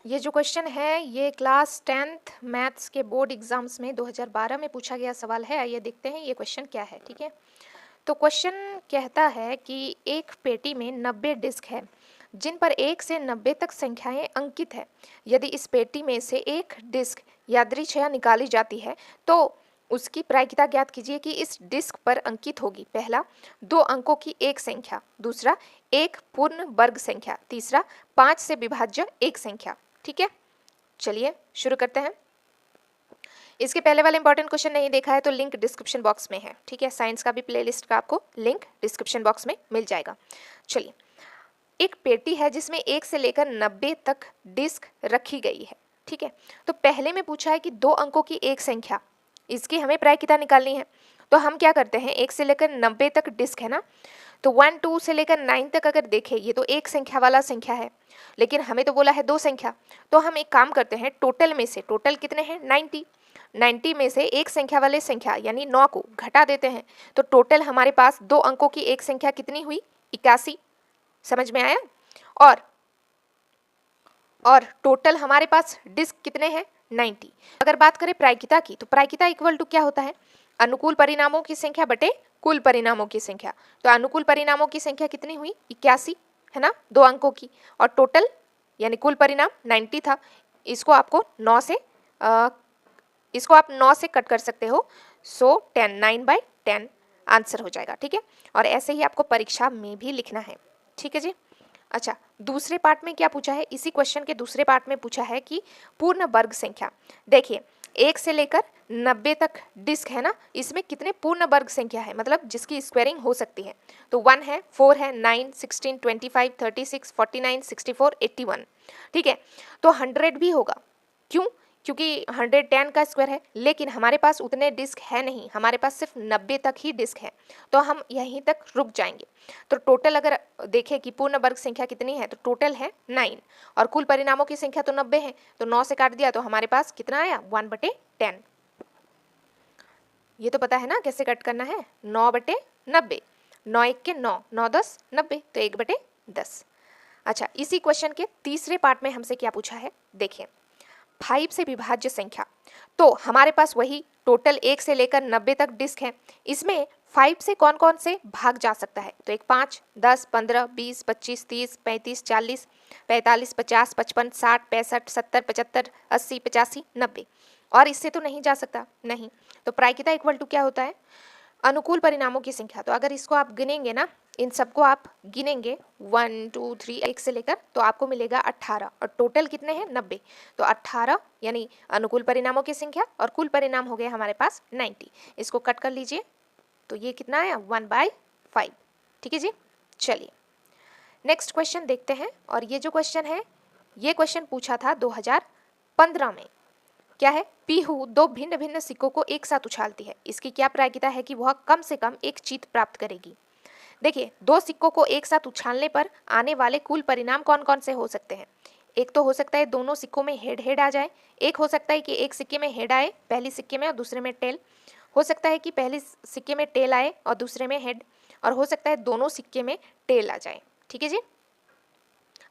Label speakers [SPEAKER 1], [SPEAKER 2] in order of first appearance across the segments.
[SPEAKER 1] ये जो क्वेश्चन है ये क्लास 10th मैथ्स के बोर्ड एग्जाम्स में 2012 में पूछा गया सवाल है। आइए देखते हैं ये क्वेश्चन क्या है। ठीक है, तो क्वेश्चन कहता है कि एक पेटी में 90 डिस्क है जिन पर 1 से 90 तक संख्याएं अंकित है। यदि इस पेटी में से एक डिस्क यादृच्छया निकाली जाती है तो उसकी प्रायिकता ज्ञात कीजिए कि इस डिस्क पर अंकित होगी। पहला, 2 अंकों की एक संख्या। दूसरा, एक पूर्ण वर्ग संख्या। तीसरा, 5 से विभाज्य एक संख्या। ठीक है, चलिए शुरू करते हैं। इसके पहले वाला इंपॉर्टेंट क्वेश्चन नहीं देखा है तो लिंक डिस्क्रिप्शन बॉक्स में है। ठीक है, साइंस का भी प्लेलिस्ट का आपको लिंक डिस्क्रिप्शन बॉक्स में मिल जाएगा। चलिए, एक पेटी है जिसमें 1 से लेकर 90 तक डिस्क रखी गई है। ठीक है, तो पहले में पूछा है कि 2 अंकों की एक संख्या, इसकी हमें प्रायिकता निकालनी है। तो हम क्या करते हैं, 1 से लेकर 90 तक डिस्क है ना, तो 1 2 से लेकर 9 तक अगर देखें ये तो एक संख्या वाला संख्या है, लेकिन हमें तो बोला है 2 संख्या। तो हम एक काम करते हैं, टोटल में से, टोटल कितने हैं 90 में से एक संख्या वाले संख्या यानी 9 को घटा देते हैं। तो टोटल हमारे पास 2 अंकों की एक संख्या कितनी हुई, 81। समझ में आया। और टोटल हमारे पास डिस्क कितने हैं 90। अगर बात करें प्रायिकता की, तो प्रायिकता इक्वल टू क्या होता है, अनुकूल परिणामों की संख्या बटे कुल परिणामों की संख्या। तो अनुकूल परिणामों की संख्या कितनी हुई 81 है ना, 2 अंकों की, और टोटल यानी कुल परिणाम 90 था। इसको आपको 9 से इसको आप 9 से कट कर सकते हो। सो 10 9/10 आंसर हो जाएगा। ठीक है, और ऐसे ही आपको परीक्षा में भी लिखना है। ठीक है जी। अच्छा, दूसरे पार्ट में क्या पूछा है, इसी क्वेश्चन के दूसरे पार्ट में पूछा है कि पूर्ण वर्ग संख्या। देखिए, 1 से लेकर 90 तक डिस्क है ना, इसमें कितने पूर्ण वर्ग संख्या है, मतलब जिसकी स्क्वायरिंग हो सकती है। तो 1 है, 4 है, 9 16 25 36 49 64 81। ठीक है, तो 100 भी होगा। क्यों, क्योंकि 110 का स्क्वायर है, लेकिन हमारे पास उतने डिस्क है नहीं, हमारे पास सिर्फ 90 तक ही डिस्क है, तो हम यहीं तक रुक जाएंगे। तो टोटल अगर देखें कि पूर्ण वर्ग संख्या कितनी है, तो टोटल है 9, और कुल परिणामों की संख्या तो 90 है, तो 9 से काट दिया तो हमारे पास कितना आया 1/10। ये तो पता है ना कैसे कट करना है, 9/90, 9 1 के 9, 9 10 90, तो 1/10। अच्छा, इसी क्वेश्चन के तीसरे पार्ट में हमसे क्या पूछा है, देखिए 5 से विभाज्य संख्या। तो हमारे पास वही टोटल 1 से लेकर 90 तक डिस्क है, इसमें 5 से कौन कौन से भाग जा सकता है, तो एक 5 10 15 20 25 30 35 40 45 50 55 60 65 70 75 80 85 90, और इससे तो नहीं जा सकता नहीं। तो प्रायिकता इक्वल टू क्या होता है, अनुकूल परिणामों की संख्या। तो अगर इसको आप गिनेंगे ना, इन सबको आप गिनेंगे 1 2 3 1 से लेकर, तो आपको मिलेगा 18, और टोटल कितने हैं 90। तो 18 यानी अनुकूल परिणामों की संख्या, और कुल परिणाम हो गए हमारे पास 90। इसको कट कर लीजिए तो ये कितना आया 1/5। ठीक है जी। चलिए नेक्स्ट क्वेश्चन देखते हैं। और ये जो क्वेश्चन है, ये क्वेश्चन पूछा था 2015 में। क्या है, पीहू 2 भिन्न भिन्न सिक्कों को एक साथ उछालती है, इसकी क्या प्रायिकता है कि वह कम से कम एक जीत प्राप्त करेगी। देखिए, 2 सिक्कों को एक साथ उछालने पर आने वाले कुल परिणाम कौन कौन से हो सकते हैं। एक तो हो सकता है दोनों सिक्कों में हेड हेड आ जाए, एक हो सकता है कि एक सिक्के में हेड आए पहली सिक्के में और दूसरे में टेल, हो सकता है कि पहले सिक्के में टेल आए और दूसरे में हेड, और हो सकता है दोनों सिक्के में टेल आ जाए। ठीक है जी,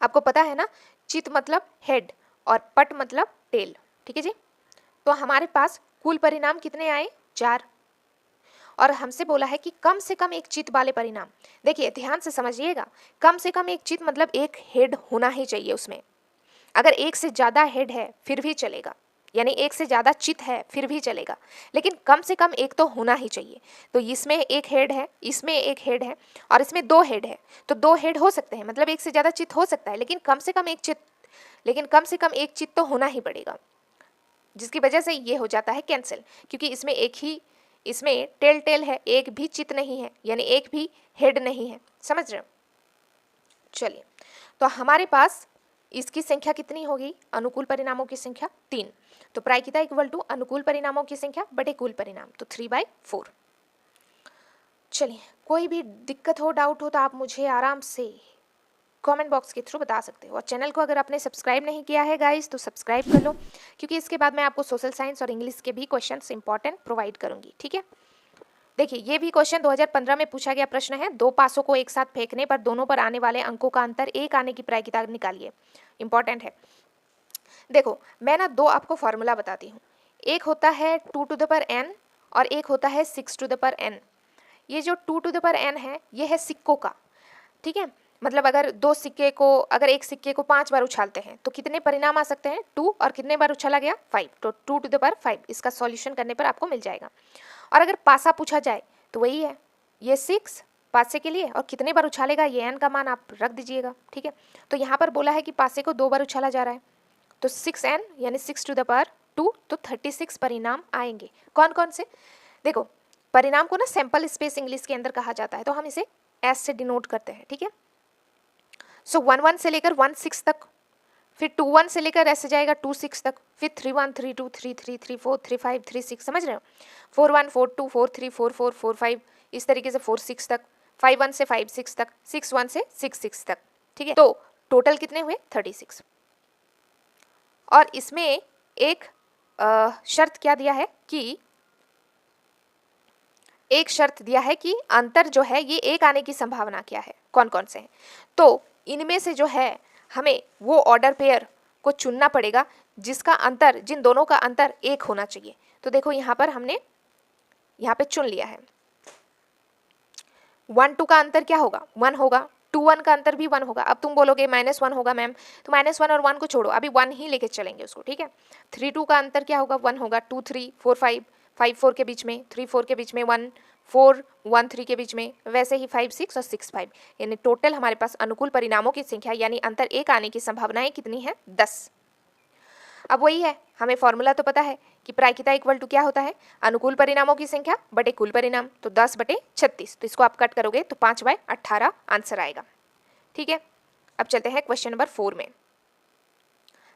[SPEAKER 1] आपको पता है ना, चित मतलब हेड और पट मतलब टेल। ठीक है जी, तो हमारे पास कुल परिणाम कितने आए 4, और हमसे बोला है कि कम से कम एक चित वाले परिणाम। देखिए ध्यान से समझिएगा, कम से कम एक चित मतलब एक हेड होना ही चाहिए उसमें। अगर एक से ज़्यादा हेड है फिर भी चलेगा, यानी एक से ज़्यादा चित है फिर भी चलेगा, लेकिन कम से कम एक तो होना ही चाहिए। तो इसमें एक हेड है, इसमें एक हेड है, और इसमें 2 हेड है, तो 2 हेड हो सकते हैं, मतलब एक से ज़्यादा चित हो सकता है, लेकिन कम से कम एक चित तो होना ही पड़ेगा, जिसकी वजह से ये हो जाता है कैंसिल, क्योंकि इसमें टेल टेल है, एक भी चित नहीं है, यानी एक भी हेड नहीं है। समझ रहे हो। चलिए, तो हमारे पास इसकी संख्या कितनी होगी, अनुकूल परिणामों की संख्या 3। तो प्रायिकता इक्वल टू अनुकूल परिणामों की संख्या बटे कुल परिणाम, तो 3/4। चलिए, कोई भी दिक्कत हो, डाउट हो, तो आप मुझे आराम से कमेंट बॉक्स के थ्रू बता सकते हो। और चैनल को अगर आपने सब्सक्राइब नहीं किया है गाइस, तो सब्सक्राइब कर लो, क्योंकि इसके बाद मैं आपको सोशल साइंस और इंग्लिश के भी क्वेश्चंस इंपॉर्टेंट प्रोवाइड करूंगी। ठीक है, देखिए ये भी क्वेश्चन 2015 में पूछा गया प्रश्न है, 2 पासों को एक साथ फेंकने पर दोनों पर आने वाले अंकों का अंतर 1 आने की प्रायिकता निकालिए। इंपॉर्टेंट है। देखो मैं ना दो आपको फॉर्मूला बताती हूँ, एक होता है 2 टू द पावर n और एक होता है 6 टू द पावर n। ये जो 2 टू द पावर n है ये है सिक्कों का, ठीक है। मतलब अगर दो सिक्के को, अगर एक सिक्के को 5 बार उछालते हैं तो कितने परिणाम आ सकते हैं, 2, और कितने बार उछाला गया 5, तो 2 टू द पावर 5। इसका सॉल्यूशन करने पर आपको मिल जाएगा। और अगर पासा पूछा जाए तो वही है, ये 6 पासे के लिए, और कितने बार उछालेगा ये n का मान आप रख दीजिएगा, ठीक है। तो यहाँ पर बोला है कि पासे को 2 बार उछाला जा रहा है, तो 6n यानी 6 टू द पावर 2, तो 36 परिणाम आएंगे। कौन कौन से, देखो परिणाम को ना सैंपल स्पेस इंग्लिश के अंदर कहा जाता है, तो हम इसे एस से डिनोट करते हैं, ठीक है। सो 1 से लेकर 1 6 तक, फिर 2 1 से लेकर ऐसे जाएगा 2 6 तक, फिर 3 1 3 2 3 3 3 4 3 5 3 6, समझ रहे हो, 4 1 4 2 4 3 4 4 4 5, इस तरीके से 4 6 तक, 5 1 से 5 6 तक, 6 1 से 6 6 तक, ठीक है। तो टोटल कितने हुए 36। और इसमें एक शर्त क्या दिया है कि, एक शर्त दिया है कि अंतर जो है ये एक आने की संभावना क्या है, कौन कौन से हैं। तो इनमें से जो है हमें वो ऑर्डर पेयर को चुनना पड़ेगा जिसका अंतर, जिन दोनों का अंतर एक होना चाहिए। तो देखो यहाँ पर हमने यहाँ पे चुन लिया है, 1 2 का अंतर क्या होगा 1 होगा, 2 1 का अंतर भी 1 होगा। अब तुम बोलोगे -1 होगा मैम, तो -1 और 1 को छोड़ो, अभी 1 ही लेके चलेंगे उसको, ठीक है। 3 2 का अंतर क्या होगा 1 होगा, 2 3 4 5, 5 4 के बीच में, 3 4 के बीच में 1, 4 1 3 के बीच में, वैसे ही 5 6 और 6 5, यानी टोटल हमारे पास अनुकूल परिणामों की संख्या यानी अंतर एक आने की संभावनाएं कितनी है 10। अब वही है, हमें फॉर्मूला तो पता है कि प्रायिकता इक्वल टू क्या होता है, अनुकूल परिणामों की संख्या बटे कुल परिणाम, तो 10 बटे 36, तो इसको आप कट करोगे तो 5/18 आंसर आएगा, ठीक है। अब चलते हैं क्वेश्चन नंबर 4 में।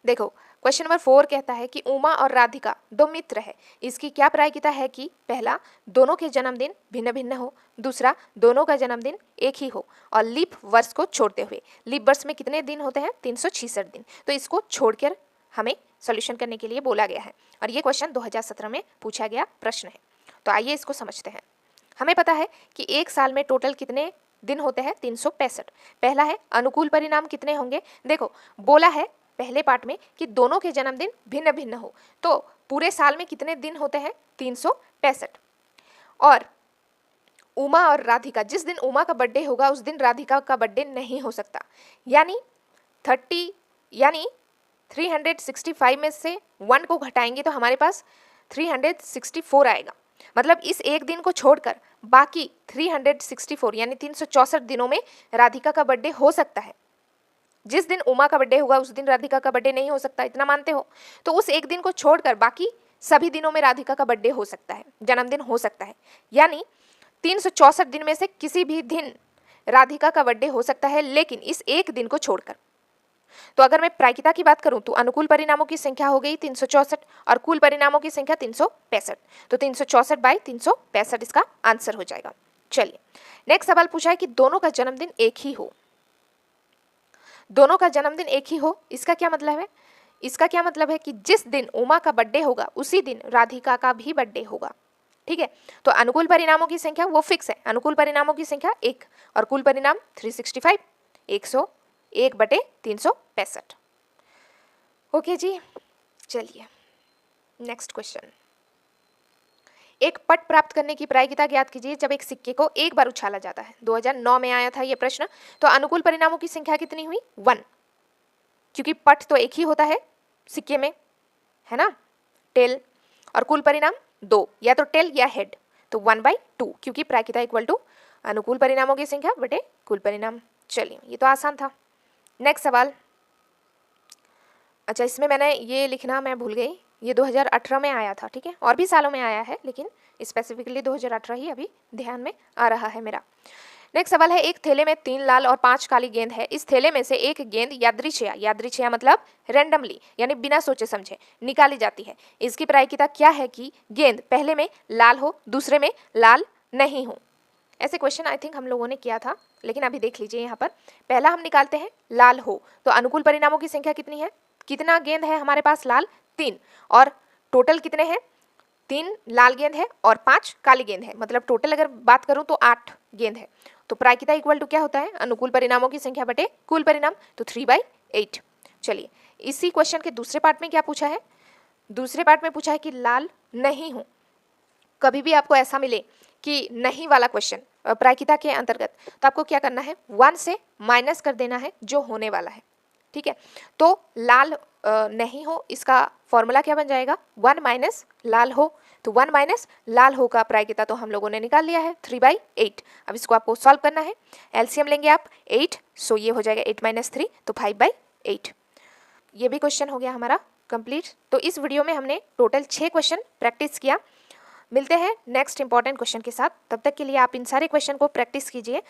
[SPEAKER 1] देखो क्वेश्चन नंबर 4 कहता है कि उमा और राधिका दो मित्र है, इसकी क्या प्रायिकता है कि पहला दोनों के जन्मदिन भिन्न भिन्न हो, दूसरा दोनों का जन्मदिन एक ही हो, और लीप वर्ष को छोड़ते हुए, लीप वर्ष में कितने दिन होते हैं 366 दिन, तो इसको छोड़कर हमें सॉल्यूशन करने के लिए बोला गया है। और ये क्वेश्चन 2017 में पूछा गया प्रश्न है। तो आइए इसको समझते हैं। हमें पता है कि एक साल में टोटल कितने दिन होते हैं 365। पहला है अनुकूल परिणाम कितने होंगे, देखो बोला है पहले पार्ट में कि दोनों के जन्मदिन भिन्न भिन्न हो, तो पूरे साल में कितने दिन होते हैं 365। और उमा और राधिका, जिस दिन उमा का बर्थडे होगा उस दिन राधिका का बर्थडे नहीं हो सकता, यानी 365 में से 1 को घटाएंगे तो हमारे पास 364 आएगा। मतलब इस एक दिन को छोड़कर बाकी 364 यानी 364 दिनों में राधिका का बर्थडे हो सकता है। जिस दिन उमा का बर्थडे होगा उस दिन राधिका का बर्थडे नहीं हो सकता, इतना मानते हो। तो उस एक दिन को छोड़कर बाकी सभी दिनों में राधिका का बर्थडे हो सकता है, जन्मदिन हो सकता है, यानी 364 दिन में से किसी भी दिन राधिका का बर्थडे हो सकता है, लेकिन इस एक दिन को छोड़कर। तो अगर मैं प्रायिकता की बात करूं तो अनुकूल परिणामों की संख्या हो गई 364 और कुल परिणामों की संख्या 365, तो 364/365 इसका आंसर हो जाएगा। चलिए नेक्स्ट सवाल पूछा है कि दोनों का जन्मदिन एक ही हो। दोनों का जन्मदिन एक ही हो, इसका क्या मतलब है, इसका क्या मतलब है कि जिस दिन उमा का बर्थडे होगा उसी दिन राधिका का भी बर्थडे होगा, ठीक है। तो अनुकूल परिणामों की संख्या वो फिक्स है, अनुकूल परिणामों की संख्या 1 और कुल परिणाम 365, 101/365। ओके जी, चलिए नेक्स्ट क्वेश्चन। एक पट प्राप्त करने की प्रायिकता ज्ञात कीजिए जब एक सिक्के को एक बार उछाला जाता है। 2009 में आया था ये प्रश्न। तो अनुकूल परिणामों की संख्या कितनी हुई 1, क्योंकि पट तो एक ही होता है सिक्के में, है ना, टेल। और कुल परिणाम 2, या तो टेल या हेड, तो 1/2, क्योंकि प्रायिकता इक्वल टू अनुकूल परिणामों की संख्या बटे कुल परिणाम। चलिए ये तो आसान था। नेक्स्ट सवाल, अच्छा इसमें मैंने ये लिखना मैं भूल गई, ये 2018 में आया था, ठीक है, और भी सालों में आया है लेकिन स्पेसिफिकली 2018 ही अभी ध्यान में आ रहा है मेरा। नेक्स्ट सवाल है, एक थैले में 3 लाल और 5 काली गेंद है। इस थैले में से एक गेंद यादृच्छया मतलब रैंडमली यानी बिना सोचे समझे निकाली जाती है। इसकी प्रायिकता क्या है कि गेंद पहले में लाल हो दूसरे में लाल नहीं हो। ऐसे क्वेश्चन आई थिंक हम लोगों ने किया था, लेकिन अभी देख लीजिए यहाँ पर। पहला हम निकालते हैं लाल हो, तो अनुकूल परिणामों की संख्या कितनी है, कितना गेंद है हमारे पास लाल 3, और टोटल कितने हैं 3 लाल गेंद है और 5 काली गेंद है, मतलब टोटल अगर बात करूं तो 8 गेंद है। तो प्रायिकता इक्वल टू क्या होता है अनुकूल परिणामों की संख्या बटे कुल परिणाम, तो 3/8। चलिए इसी क्वेश्चन के दूसरे पार्ट में क्या पूछा है, दूसरे पार्ट में पूछा है कि लाल नहीं हो। कभी भी आपको ऐसा मिले कि नहीं वाला क्वेश्चन प्रायिकता के अंतर्गत, तो आपको क्या करना है, 1 से माइनस कर देना है जो होने वाला है, ठीक है। तो लाल नहीं हो, इसका फॉर्मूला क्या बन जाएगा, 1 माइनस लाल हो। तो 1 माइनस लाल हो का प्रायिकता तो हम लोगों ने निकाल लिया है 3/8। अब इसको आपको सॉल्व करना है, एलसीएम लेंगे आप 8, सो ये हो जाएगा 8 - 3 तो 5/8। ये भी क्वेश्चन हो गया हमारा कंप्लीट। तो इस वीडियो में हमने टोटल 6 क्वेश्चन प्रैक्टिस किया। मिलते हैं नेक्स्ट इंपॉर्टेंट क्वेश्चन के साथ, तब तक के लिए आप इन सारे क्वेश्चन को प्रैक्टिस कीजिए।